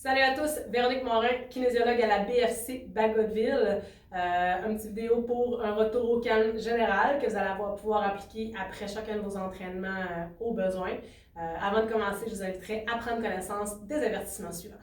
Salut à tous, Véronique Morin, kinésiologue à la BFC Bagotville. Une petite vidéo pour un retour au calme général que vous allez pouvoir appliquer après chacun de vos entraînements au besoin. Avant de commencer, je vous inviterai à prendre connaissance des avertissements suivants.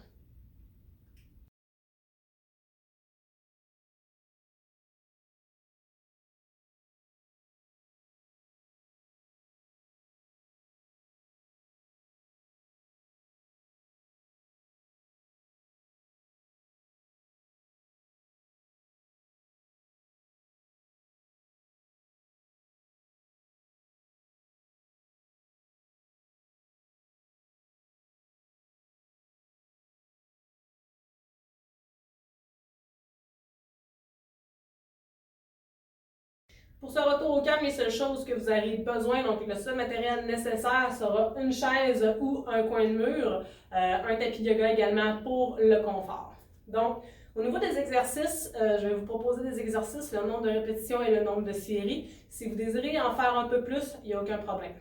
Pour ce retour au calme, les seules choses que vous aurez besoin, donc le seul matériel nécessaire sera une chaise ou un coin de mur, un tapis de yoga également pour le confort. Donc, au niveau des exercices, je vais vous proposer des exercices, le nombre de répétitions et le nombre de séries. Si vous désirez en faire un peu plus, il n'y a aucun problème.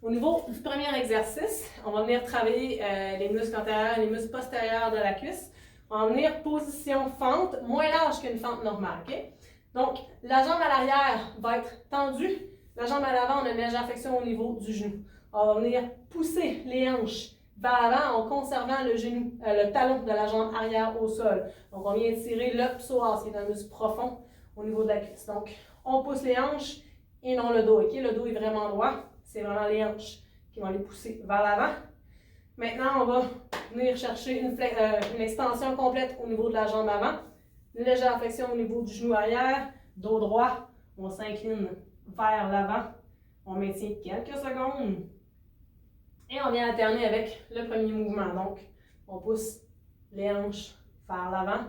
Au niveau du premier exercice, on va venir travailler les muscles antérieurs et les muscles postérieurs de la cuisse. On va venir position fente, moins large qu'une fente normale. Okay? Donc, la jambe à l'arrière va être tendue. La jambe à l'avant, on a une légère flexion au niveau du genou. On va venir pousser les hanches vers l'avant en conservant le genou, le talon de la jambe arrière au sol. Donc, on vient tirer le psoas, qui est un muscle profond au niveau de la cuisse. Donc, on pousse les hanches et non le dos. Okay? Le dos est vraiment droit. C'est vraiment les hanches qui vont les pousser vers l'avant. Maintenant, on va venir chercher une extension complète au niveau de la jambe avant. Une légère flexion au niveau du genou arrière, dos droit, on s'incline vers l'avant, on maintient quelques secondes et on vient alterner avec le premier mouvement. Donc, on pousse les hanches vers l'avant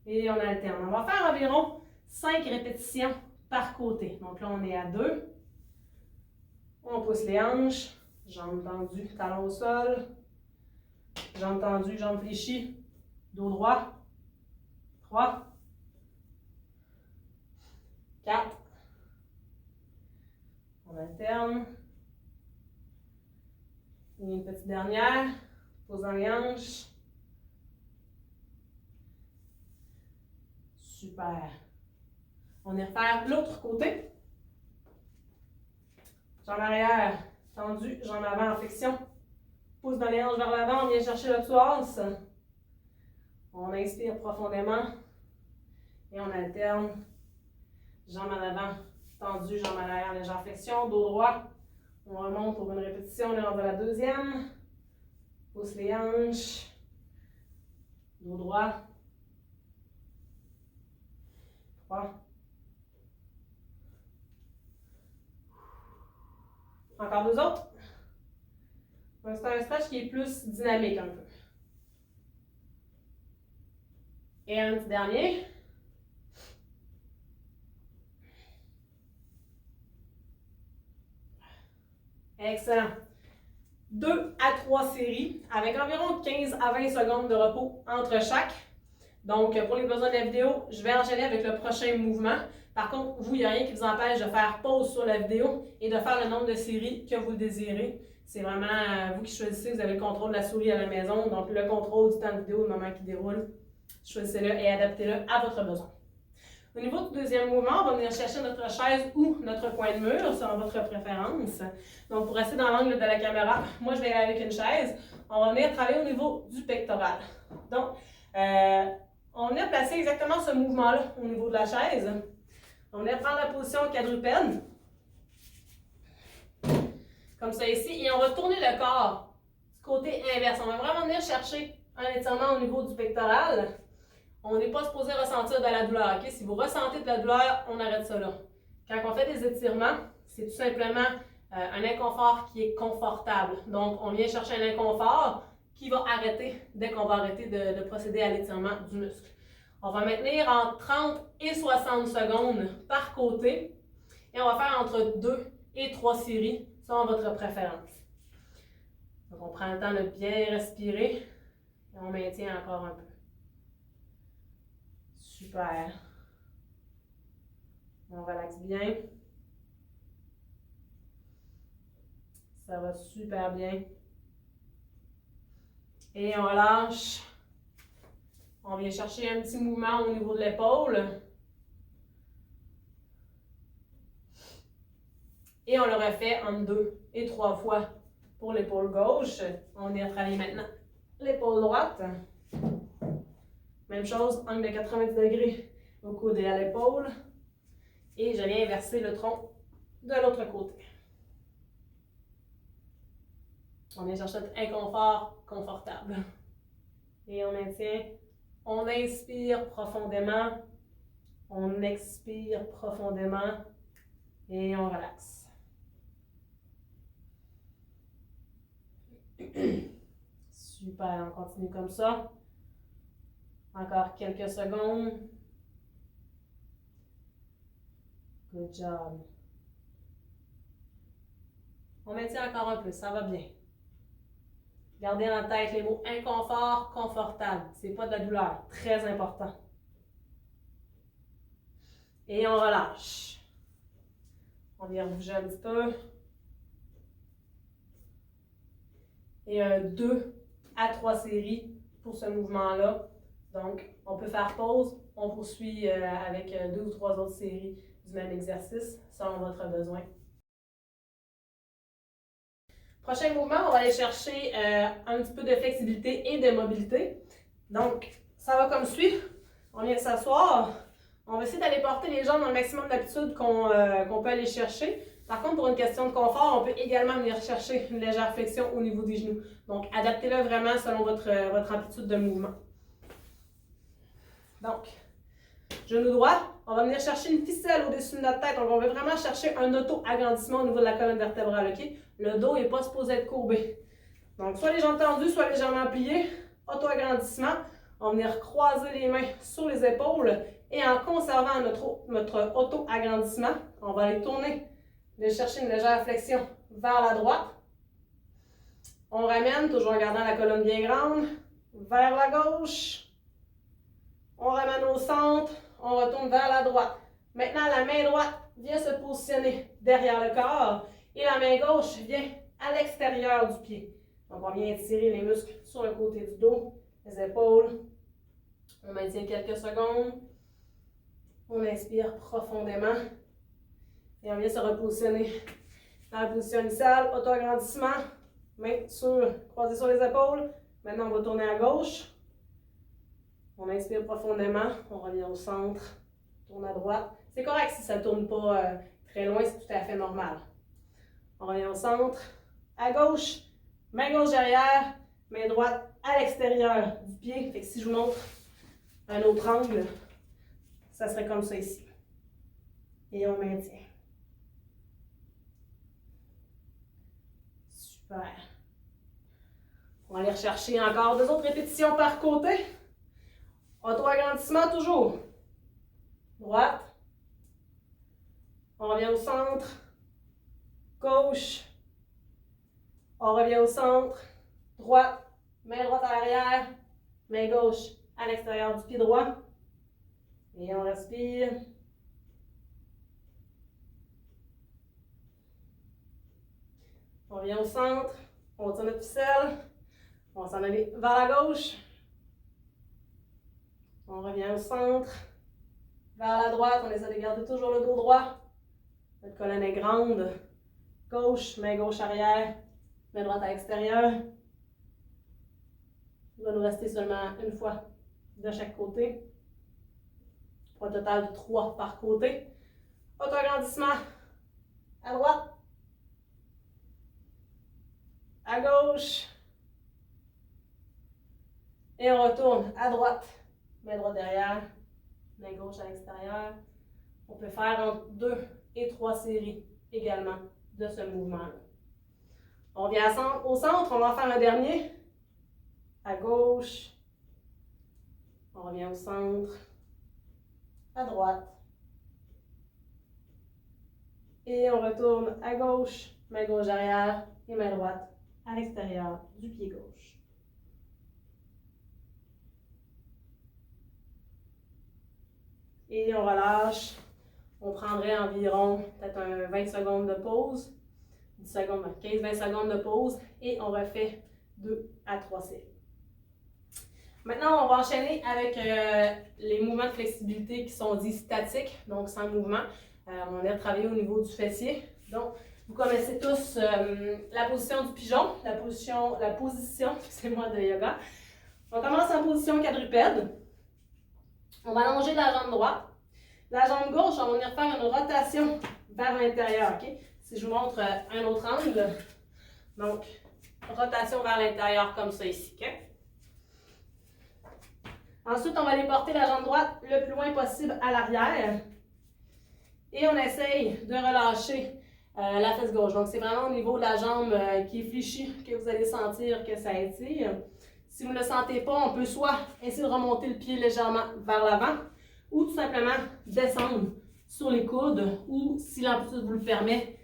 et on alterne. On va faire environ 5 répétitions par côté. Donc là, on est à 2. On pousse les hanches, jambes tendues, talons au sol, jambes tendues, jambes fléchies, dos droit. 3, 4, on alterne. Et une petite dernière, posant les hanches. Super. On y refaire l'autre côté. Jambe arrière tendue, jambe avant en flexion. Pousse dans les hanches vers l'avant, on vient chercher le psoas. On inspire profondément et on alterne. Jambe en avant tendue, jambe en arrière, légère flexion, dos droit. On remonte pour une répétition, on est rendu à la deuxième. Pousse les hanches. Dos droit. 3. Encore 2 autres. C'est un stretch qui est plus dynamique un peu. Et un petit dernier. Excellent. 2 à 3 séries avec environ 15 à 20 secondes de repos entre chaque. Donc, pour les besoins de la vidéo, je vais enchaîner avec le prochain mouvement. Par contre, vous, il n'y a rien qui vous empêche de faire pause sur la vidéo et de faire le nombre de séries que vous désirez. C'est vraiment vous qui choisissez, vous avez le contrôle de la souris à la maison, donc le contrôle du temps de vidéo, le moment qui déroule. Choisissez-le et adaptez-le à votre besoin. Au niveau du deuxième mouvement, on va venir chercher notre chaise ou notre coin de mur, selon votre préférence. Donc, pour rester dans l'angle de la caméra, moi, je vais aller avec une chaise. On va venir travailler au niveau du pectoral. Donc, on va venir placer exactement ce mouvement-là au niveau de la chaise. On va venir prendre la position quadrupède, comme ça ici, et on va tourner le corps du côté inverse. On va vraiment venir chercher un étirement au niveau du pectoral. On n'est pas supposé ressentir de la douleur. Okay? Si vous ressentez de la douleur, on arrête ça là. Quand on fait des étirements, c'est tout simplement un inconfort qui est confortable. Donc, on vient chercher un inconfort qui va arrêter dès qu'on va arrêter de procéder à l'étirement du muscle. On va maintenir entre 30 et 60 secondes par côté et on va faire entre 2 et 3 séries selon votre préférence. Donc, on prend le temps de bien respirer et on maintient encore un peu. Super. On relaxe bien. Ça va super bien. Et on relâche. On vient chercher un petit mouvement au niveau de l'épaule. Et on le refait en 2 et 3 fois pour l'épaule gauche. On vient travailler maintenant l'épaule droite. Même chose, angle de 90 degrés au coude et à l'épaule. Et je viens inverser le tronc de l'autre côté. On vient chercher notre inconfort confortable. Et on maintient. On inspire profondément. On expire profondément. Et on relaxe. Super, on continue comme ça. Encore quelques secondes. Good job. On maintient encore un peu, ça va bien. Gardez en tête les mots inconfort, confortable. C'est pas de la douleur, très important. Et on relâche. On vient bouger un petit peu. Et 2 à 3 séries pour ce mouvement-là. Donc, on peut faire pause. On poursuit avec 2 ou 3 autres séries du même exercice, selon votre besoin. Prochain mouvement, on va aller chercher un petit peu de flexibilité et de mobilité. Donc, ça va comme suit. On vient s'asseoir. On va essayer d'aller porter les jambes dans le maximum d'habitude qu'on peut aller chercher. Par contre, pour une question de confort, on peut également venir chercher une légère flexion au niveau des genoux. Donc, adaptez-le vraiment selon votre amplitude de mouvement. Donc, genou droit, on va venir chercher une ficelle au-dessus de notre tête. Donc, on va vraiment chercher un auto-agrandissement au niveau de la colonne vertébrale. Okay? Le dos n'est pas supposé être courbé. Donc, soit les jambes tendues, soit légèrement pliées. Auto-agrandissement. On va venir croiser les mains sur les épaules. Et en conservant notre auto-agrandissement, on va aller tourner, aller chercher une légère flexion vers la droite. On ramène, toujours en gardant la colonne bien grande, vers la gauche. On ramène au centre, on retourne vers la droite. Maintenant, la main droite vient se positionner derrière le corps et la main gauche vient à l'extérieur du pied. Donc, on vient étirer les muscles sur le côté du dos, les épaules. On maintient quelques secondes. On inspire profondément et on vient se repositionner dans la position initiale, auto-agrandissement, main croisée sur les épaules. Maintenant, on va tourner à gauche. On inspire profondément, on revient au centre, tourne à droite. C'est correct si ça ne tourne pas très loin, c'est tout à fait normal. On revient au centre, à gauche, main gauche derrière, main droite à l'extérieur du pied. Fait que si je vous montre un autre angle, ça serait comme ça ici. Et on maintient. Super. On va aller rechercher encore 2 autres répétitions par côté. Auto-agrandissement toujours. Droite. On revient au centre. Gauche. On revient au centre. Droite. Main droite à l'arrière. Main gauche à l'extérieur du pied droit. Et on respire. On revient au centre. On tire notre ficelle. On va s'en aller vers la gauche. On revient au centre. Vers la droite, on essaie de garder toujours le dos droit. Notre colonne est grande. Gauche, main gauche arrière. Main droite à l'extérieur. Il va nous rester seulement une fois de chaque côté. Pour un total de 3 par côté. Auto-agrandissement. À droite. À gauche. Et on retourne à droite. Main droite derrière. Main gauche à l'extérieur. On peut faire entre 2 et 3 séries également de ce mouvement-là. On revient au centre, on va en faire un dernier. À gauche. On revient au centre. À droite. Et on retourne à gauche, main gauche derrière et main droite à l'extérieur du pied gauche. Et on relâche. On prendrait environ peut-être 20 secondes de pause. 10 secondes, 15-20 secondes de pause. Et on refait 2 à 3 séries. Maintenant, on va enchaîner avec les mouvements de flexibilité qui sont dits statiques, donc sans mouvement. On va travailler au niveau du fessier. Donc, vous connaissez tous la position du pigeon, la position excusez-moi, de yoga. On commence en position quadrupède. On va allonger la jambe droite. La jambe gauche, on va venir faire une rotation vers l'intérieur. Okay? Si je vous montre un autre angle, donc rotation vers l'intérieur comme ça ici. Okay? Ensuite, on va aller porter la jambe droite le plus loin possible à l'arrière. Et on essaye de relâcher la fesse gauche. Donc, c'est vraiment au niveau de la jambe qui est fléchie que vous allez sentir que ça étire. Si vous ne le sentez pas, on peut soit essayer de remonter le pied légèrement vers l'avant ou tout simplement descendre sur les coudes ou, si l'amplitude vous le permet,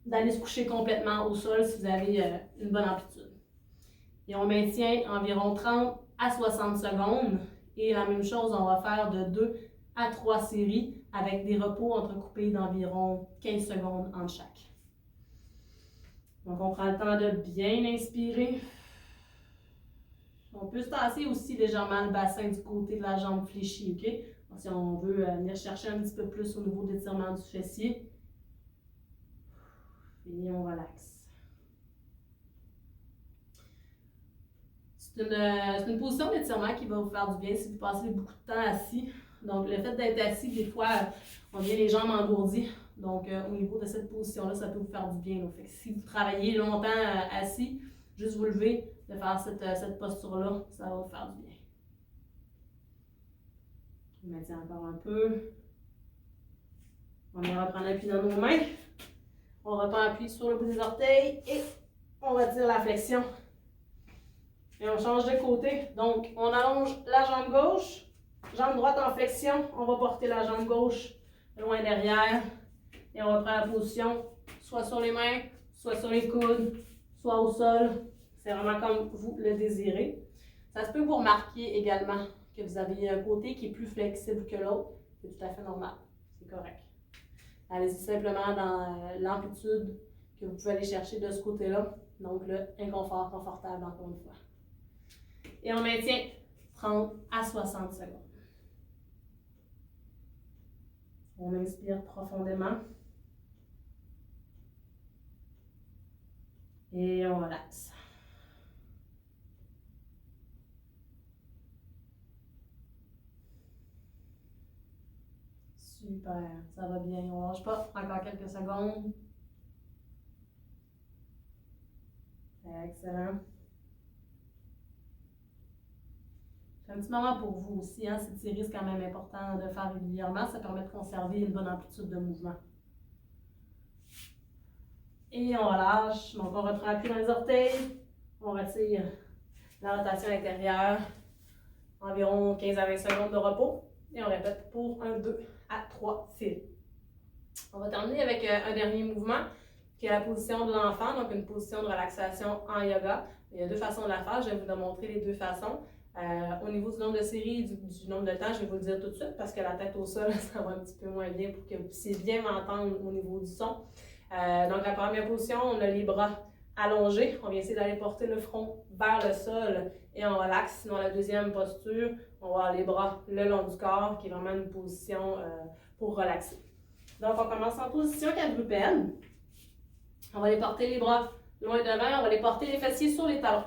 d'aller se coucher complètement au sol si vous avez une bonne amplitude. Et on maintient environ 30 à 60 secondes. Et la même chose, on va faire de 2 à 3 séries avec des repos entrecoupés d'environ 15 secondes entre chaque. Donc, on prend le temps de bien inspirer. On peut se tasser aussi légèrement le bassin du côté de la jambe fléchie, ok? Donc, si on veut venir chercher un petit peu plus au niveau de l'étirement du fessier. Et on relaxe. C'est une position d'étirement qui va vous faire du bien si vous passez beaucoup de temps assis. Donc, le fait d'être assis, des fois, on vient les jambes engourdies. Donc, au niveau de cette position-là, ça peut vous faire du bien. Donc, fait que si vous travaillez longtemps assis, juste vous lever, de faire cette posture-là, ça va vous faire du bien. On maintient encore un peu. On va reprendre appui dans nos mains. On reprend appui sur le bout des orteils et on retire la flexion. Et on change de côté. Donc, on allonge la jambe gauche, jambe droite en flexion. On va porter la jambe gauche loin derrière. Et on reprend la position, soit sur les mains, soit sur les coudes, soit au sol. C'est vraiment comme vous le désirez. Ça se peut vous remarquer également que vous avez un côté qui est plus flexible que l'autre. C'est tout à fait normal. C'est correct. Allez-y simplement dans l'amplitude que vous pouvez aller chercher de ce côté-là. Donc, le inconfort confortable, encore une fois. Et on maintient 30 à 60 secondes. On inspire profondément. Et on relaxe. Super, ça va bien. On ne lâche pas. Encore quelques secondes. Excellent. C'est un petit moment pour vous aussi, hein? S'étirer, c'est quand même important de faire régulièrement. Ça permet de conserver une bonne amplitude de mouvement. Et on relâche. Donc, on reprend appui dans les orteils. On retire la rotation intérieure. Environ 15 à 20 secondes de repos. Et on répète pour 1, 2 à 3 séries. On va terminer avec un dernier mouvement qui est la position de l'enfant, donc une position de relaxation en yoga. Il y a deux façons de la faire. Je vais vous démontrer les deux façons. Au niveau du nombre de séries et du nombre de temps, je vais vous le dire tout de suite parce que la tête au sol, ça va un petit peu moins bien pour que vous puissiez bien m'entendre au niveau du son. Donc, la première position, on a les bras allongés. On vient essayer d'aller porter le front vers le sol et on relaxe. Sinon, la deuxième posture, on va avoir les bras le long du corps, qui est vraiment une position pour relaxer. Donc, on commence en position quadrupède. On va aller porter les bras loin devant. On va aller porter les fessiers sur les talons.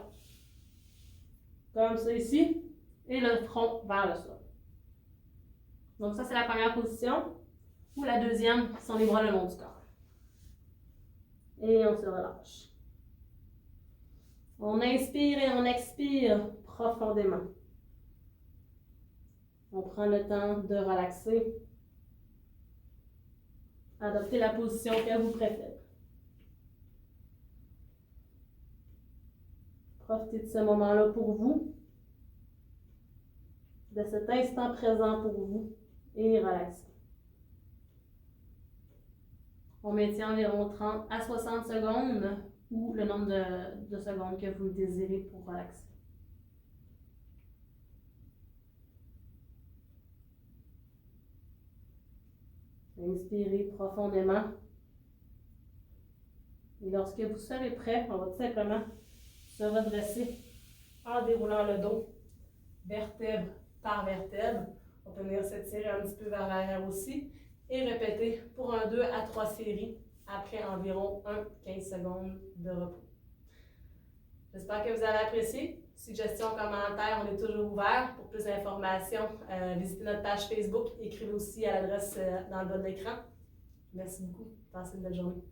Comme ça ici. Et le front vers le sol. Donc, ça, c'est la première position. Ou la deuxième, sont les bras le long du corps. Et on se relâche. On inspire et on expire profondément. On prend le temps de relaxer. Adoptez la position que vous préférez. Profitez de ce moment-là pour vous, de cet instant présent pour vous et relaxez. On maintient environ 30 à 60 secondes ou le nombre de secondes que vous désirez pour relaxer. Inspirez profondément. Et lorsque vous serez prêt, on va tout simplement se redresser en déroulant le dos vertèbre par vertèbre. On peut venir s'étirer un petit peu vers l'arrière aussi et répéter pour un 2 à 3 séries après environ 15 secondes de repos. J'espère que vous avez apprécié. Suggestions, commentaires, on est toujours ouvert. Pour plus d'informations, visitez notre page Facebook. Écrivez aussi à l'adresse dans le bas de l'écran. Merci beaucoup. Passez une belle journée.